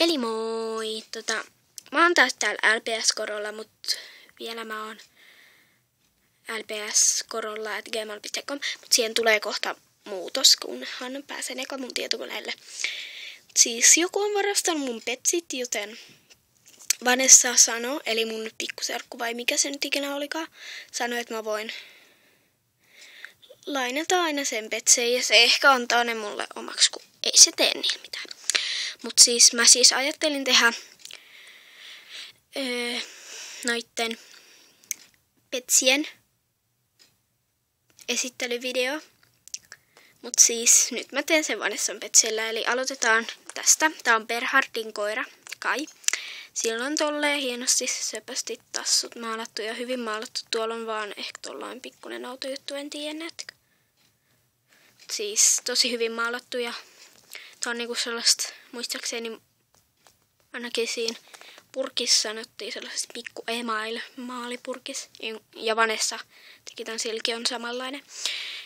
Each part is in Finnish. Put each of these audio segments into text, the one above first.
Eli moi! Mä oon taas täällä LPS-korolla, mut vielä mä oon lps-korolla@gmail.com, mut siihen tulee kohta muutos, kunhan pääsen eka mun tietokoneelle. Siis joku on varastanut mun petsit, joten Vanessa sanoi, eli mun pikkuserkku vai mikä se nyt ikinä olikaan, sanoi, että mä voin lainata aina sen petseen ja se ehkä antaa ne mulle omaksi, kun ei se tee niin mitään. Mut siis mä ajattelin tehdä noitten petsien esittelyvideo. Mut siis nyt mä teen sen Vanessan petsillä, eli aloitetaan tästä. Tää on Berhardin koira, Kai. Sillä on tolleen hienosti söpösti tassut maalattu ja hyvin maalattu. Tuolla on vaan ehkä tollain pikkunen autojuttu, en tiedä näettekö. Siis tosi hyvin maalattu ja tää on niinku sellaista, muistaakseni ainakin siinä purkissa sanottiin sellaisesta pikku email-maalipurkis. Ja Vanessa teki tän silki on samanlainen.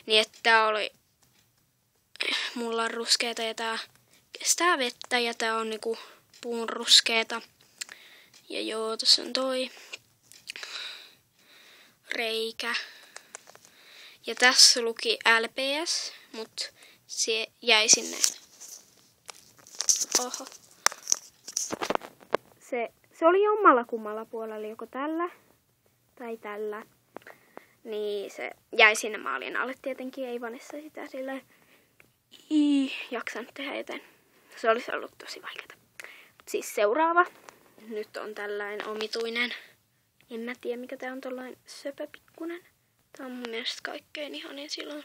Niin että tää oli mulla on ruskeeta ja tää kestää vettä ja tää on niinku puun ruskeeta. Ja joo, tossa on toi reikä. Ja tässä luki LPS, mut se jäi sinne. Oho. Se oli jommalla kummalla puolella, joko tällä tai tällä. Niin se jäi sinne maalin alle tietenkin, ei Vanessa sitä silleen jaksanut tehdä, joten se olisi ollut tosi vaikeaa. Siis seuraava. Nyt on tällainen omituinen. En mä tiedä mikä tää on, tollainen söpöpikkunen. Tää on mun mielestä kaikkein ihanin. Sillä on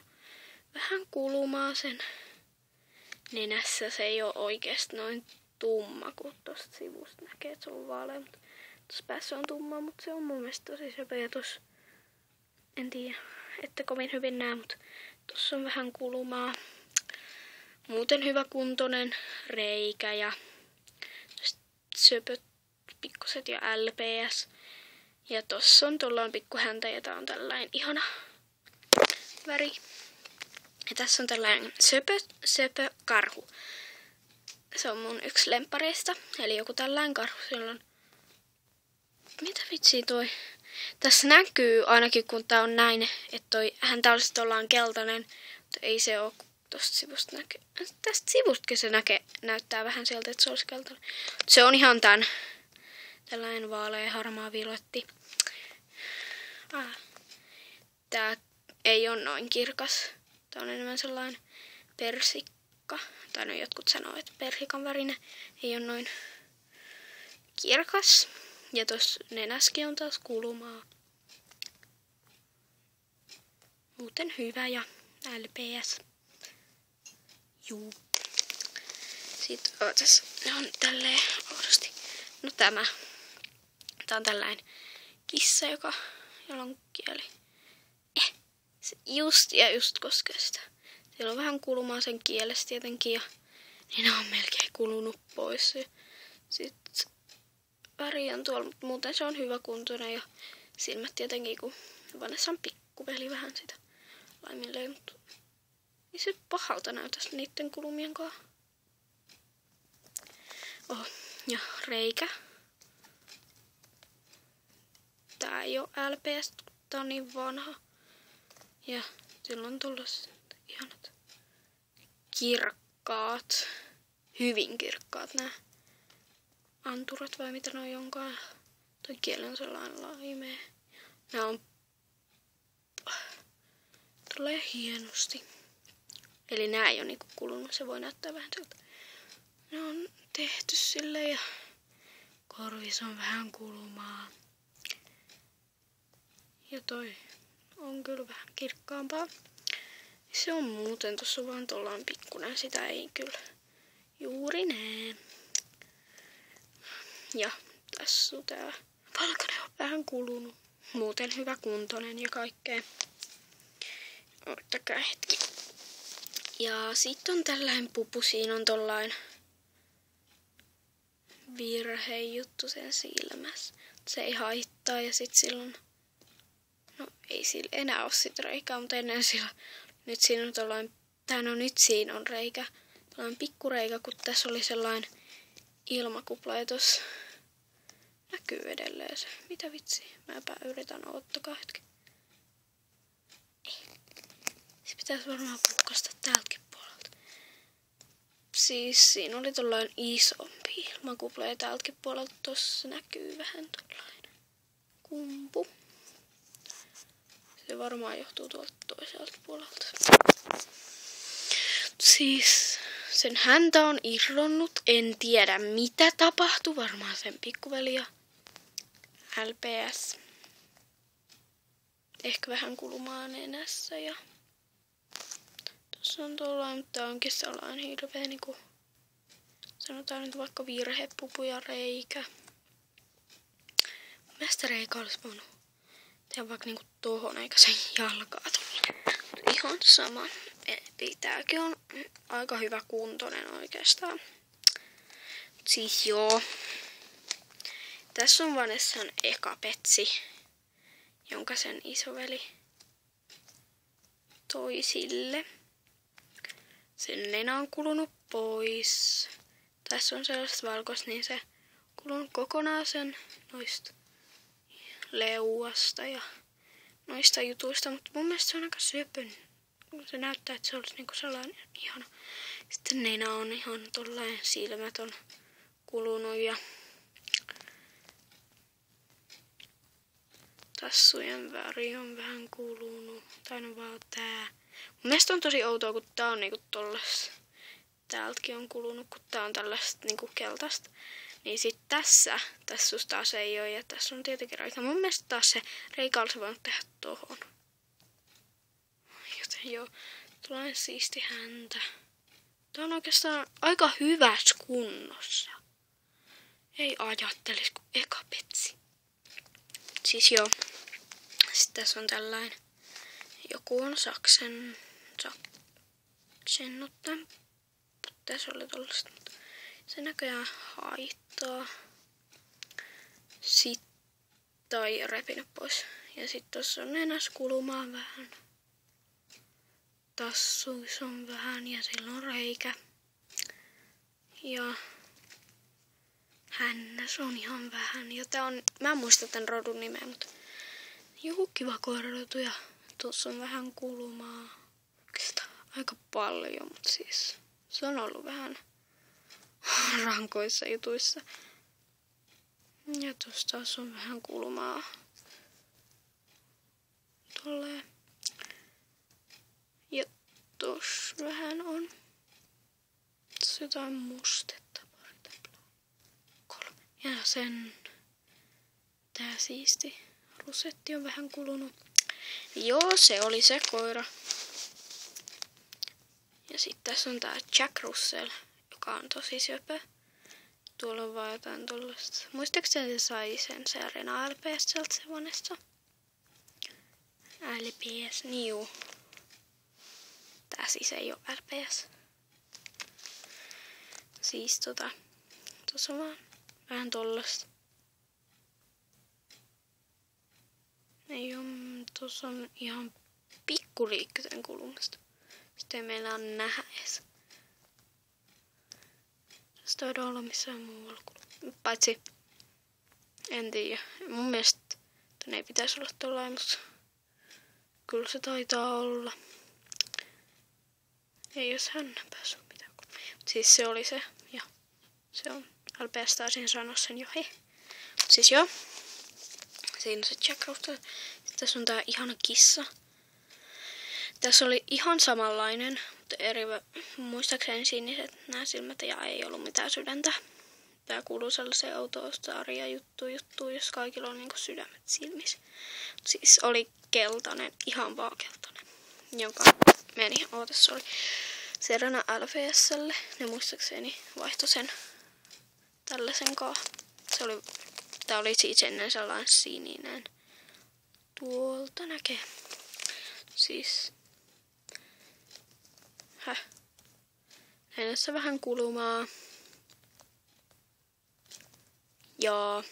vähän kulumaa sen nenässä. Se ei oo oikeesti noin tumma, kun tosta sivusta näkee, että se on vaalea. Tossa päässä on tumma, mutta se on mun mielestä tosi söpö. Ja tossa, en tiedä, ette kovin hyvin näe, mutta tossa on vähän kulumaa. Muuten hyväkuntoinen reikä ja söpöt pikkuset ja LPS. Ja tossa on tuollainen pikkuhäntä ja tää on tällainen ihana väri. Ja tässä on tällainen söpö karhu. Se on mun yksi lemppareista. Eli joku tällainen karhu. Siellä on... Mitä vitsiä toi? Tässä näkyy ainakin kun tää on näin, että toi häntä olisi tollaan keltainen. Mutta ei se oo tosta sivusta näkee. Tästä sivustakin se näyttää vähän sieltä, että se olisi keltainen. Se on ihan tällainen vaalea harmaa violetti. Tää ei ole noin kirkas. Tää on enemmän sellainen persikka. Tai no jotkut sanoo, että persikan värinen. Ei ole noin kirkas. Ja tossa nenäskin on taas kulumaa. Muuten hyvä ja LPS. Juu. Sitten ootas. Ne on tälleen oudosti. No tämä. Tää on tällainen kissa, jolla on kieli. Se just koskee sitä. Siellä on vähän kulumaa sen kielestä tietenkin ja nenä on melkein kulunut pois. Sitten väri on tuolla, mutta muuten se on hyväkuntoinen ja silmät tietenkin, kun Vanessa on pikkuveli vähän sitä laiminlöi, mutta ei se pahalta näytä niitten kulumien kanssa. Ja reikä. Tää ei oo LPS, tää on niin vanha. Ja sillä on tollaset ihanat kirkkaat, hyvin kirkkaat nää anturat vai mitä ne onkaan. Toi kieli on sellainen laimea. Nää on tulee hienosti. Eli nää ei oo niinku kulunut, se voi näyttää vähän siltä. Ne on tehty silleen ja korvis on vähän kulumaa. Ja toi on kyllä vähän kirkkaampaa. Se on muuten, tossa on vaan tollaan pikkunen, sitä ei kyllä juuri näe. Ja tässä on tää valkoinen on vähän kulunut. Muuten hyvä kuntoinen ja kaikkea. Ottakaa hetki. Ja sit on tällainen pupu, siinä on tollain virhejuttu sen silmässä. Se ei haittaa ja sit silloin... No ei sillä enää oo sit reikää, mutta ennen sillä... Nyt siinä on tollain... Tai no nyt siinä on reikä. Tollain pikkureikä, kun tässä oli sellainen ilmakupla ja tossa näkyy edelleen se. Mitä vitsi? Mäpä yritän ottakaa hetki. Se pitäisi varmaan pukkasta täältäkin puolelta. Siis siinä oli tollainen isompi ilmakupla ja täältäkin puolelta tossa näkyy vähän tollainen kumpu. Se varmaan johtuu tuolta toiselta puolelta. Siis sen häntä on irronnut. En tiedä mitä tapahtui. Varmaan sen pikkuveli ja LPS. Ehkä vähän kulumaa nenässä ja tuossa on tuollainen, mutta tää onkin sellainen hirveä niinku sanotaan nyt vaikka virhepupu ja reikä. Mielestäni reikä olisi voinut tehdä vaikka niinku tohon eikä sen jalkaa tulla. Ihan sama. Eli tääkin on aika hyvä kuntoinen oikeastaan. Siis joo. Tässä on Vanessan eka petsi, jonka sen isoveli toi sille. Sen nenä on kulunut pois. Tässä on sellaista valkoista, niin se kulunut kokonaan sen noista leuasta ja noista jutuista. Mutta mun mielestä se on aika söpön. Se näyttää, että se olisi niinku sellainen ihana. Sitten nenä on ihan tollainen, silmät on kulunut ja tassujen väri on vähän kulunut. Tai no vaan tää. Mun mielestä on tosi outoa, kun tää on niinku tollaista. Täältäkin on kulunut, kun tää on tällaista niinku keltaista. Niin sit tässä taas ei oo ja tässä on tietenkin reikä. Mun mielestä taas se reikä olisi voinut tehdä tohon. Joten joo, tuollainen siisti häntä. Tää on oikeastaan aika hyvässä kunnossa. Ei ajattelis kun eka petsi. Siis joo. Sitten tässä on tällainen. Joku on saksennuttaja. Tässä oli tollaista. Se näköjään haittaa. Sitten tai repinyt pois. Ja sitten tossa on nenäs kulumaan vähän. Tassuissa on vähän ja sillä on reikä. Ja hännäs on ihan vähän. Ja tää on, mä en muista tän rodun nimeä, mutta joku kiva koirarotu ja tuossa on vähän kulumaa. Oikeastaan aika paljon, mutta siis se on ollut vähän rankoissa jutuissa. Ja tuossa taas on vähän kulumaa. Tolleen. Ja tossa vähän on. Tässä jotain mustetta. Ja sen tää siisti rusetti on vähän kulunut. Joo, se oli se koira. Ja sitten tässä on tää Jack Russell, joka on tosi söpö. Tuolla on vaan jotain tollaista. Muistaakseni se sai sen Serena LPS:ltä se Vanessa? LPS, niin juu. Tää siis ei oo LPS. Siis tossa on vaan vähän tollasta. Ei oo, tossa on ihan pikkuliikkyisen kulumasta. Sitten ei meillä on nähdä edes. Tästä ei olla missään muualla. Paitsi, en tiedä. Mun mielestä tänne ei pitäisi olla tollain, mutta kyllä se taitaa olla. Ei jos hän päässyt mitään. Siis se oli se. Ja se on. LPS taisin sanoa sen jo. Siis joo. Siinä se Jack Russell. Sitten tässä on tää ihana kissa. Tässä oli ihan samanlainen, mutta eri, muistaakseni siniset nämä silmät ja ei ollut mitään sydäntä. Tää kuuluu sellaiseen auto-ostaria juttuun, jos kaikilla on niinku sydämet silmissä. Siis oli keltainen, ihan vaan keltainen, joka meni, se oli Serena LPS:lle. Ne muistaakseni vaihtoi sen tällaisen kanssa. Tää oli siis ennen sellainen sininen. Tuolta näkee. Siis hänessä vähän kulumaa. Ja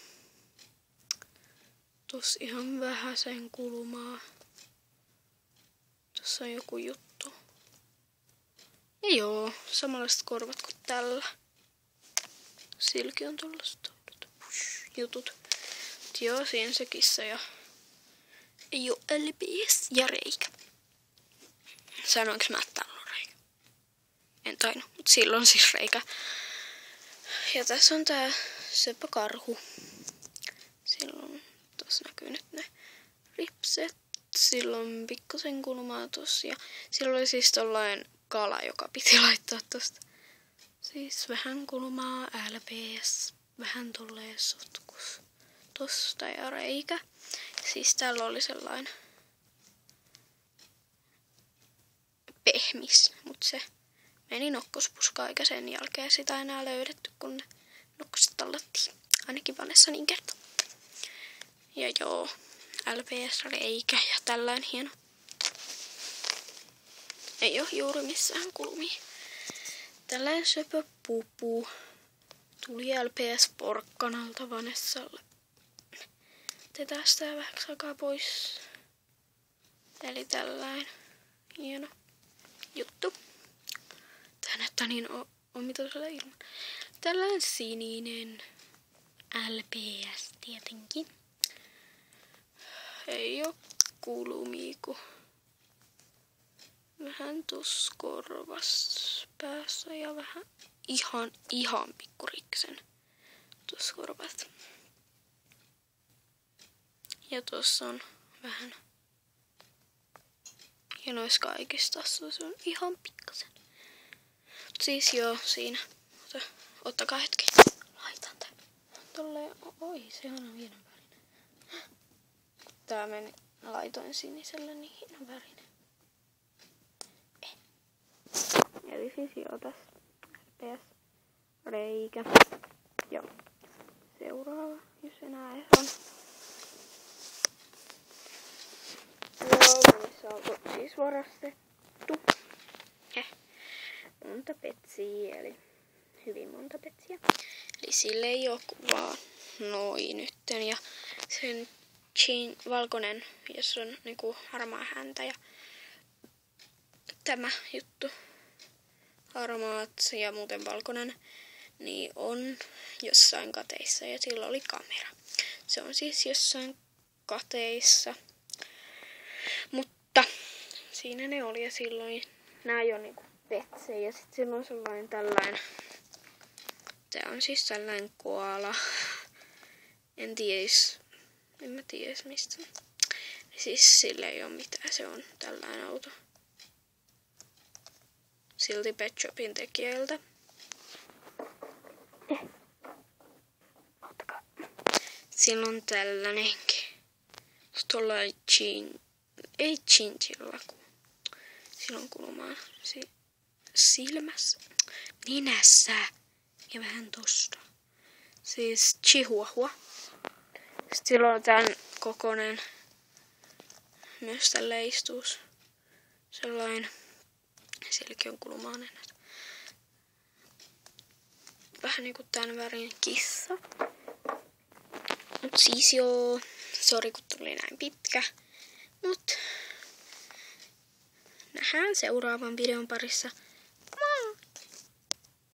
tossa ihan vähäsen kulumaa. Tossa on joku juttu. Ja joo, samanlaiset korvat kuin tällä. silläkin on tollaset jutut. Joo, siinä se kissa ja ei oo LPS ja reikä. Sanoinko mä, että täällä on reikä? En tainnut, mutta sillä on siis reikä. Ja tässä on tää söpökarhu. Silloin tossa näkyy nyt ne ripset. Sillä on pikkusen kulmaa tossa. Ja sillä oli siis tollain kala, joka piti laittaa tosta. Siis vähän kulmaa LPS. Vähän tolleen sotkus. Tosta ja reikä. Siis täällä oli sellainen pehmis, mutta se meni nokkospuskaan eikä sen jälkeen sitä enää löydetty, kun ne nokkoset tallattiin. Ainakin Vanessa niin kertoo. Ja joo, LPS-reikä ja tällainen hieno. Ei oo juuri missään kulmia. Tällainen söpöpupu tuli LPS-porkkanalta Vanessalle. Otetaan sitä vähäksi aikaa pois. Eli tällainen hieno juttu. Tää näyttää niin omituisella ilman. Tällainen sininen LPS tietenkin. Ei oo kulumia, kun vähän tuossa korvas päässä ja vähän ihan pikkuriksen tuossa korvat. Ja tuossa on vähän. Ja noissa kaikissa tässä on ihan pikkasen. Mut siis joo, siinä. Ottakaa hetki. Laitan tän. Tolleen, oi, se on hienon värinen. Tää meni, laitoin sinisellä, niin hienon värinen. Eli siis joo, tässä RPS reikä. Ja seuraava, jos enää on. Joo, missä on siis varastettu. Monta petsiä, eli hyvin monta petsiä. Eli sille ei oo kuvaa noin nytten. Ja sen valkoinen, jos on niinku harmaa häntä ja tämä juttu. Harmaat ja muuten valkoinen, niin on jossain kateissa ja sillä oli kamera. Se on siis jossain kateissa. Mutta siinä ne oli ja silloin nää ei oo niinku petsejä ja sit sillä on sellainen tällainen. Tää on siis tällainen koala. En mä tiedä mistä. Siis sillä ei oo mitään, se on tällainen auto. Silti Pet Shopin tekijältä. Sillä on tällainenkin. Tuollainen ei chinchilla, kun sillä on kulmaa silmässä, nenässä ja vähän tosta. Siis chihuahua. Sitten sillä on tämän kokoinen myös tällä istuus. Sellainen sielläkin on kulmaa nenät. Vähän niinku tän värin kissa. Mut siis joo, sori kun tuli näin pitkä. Mut nähdään seuraavan videon parissa.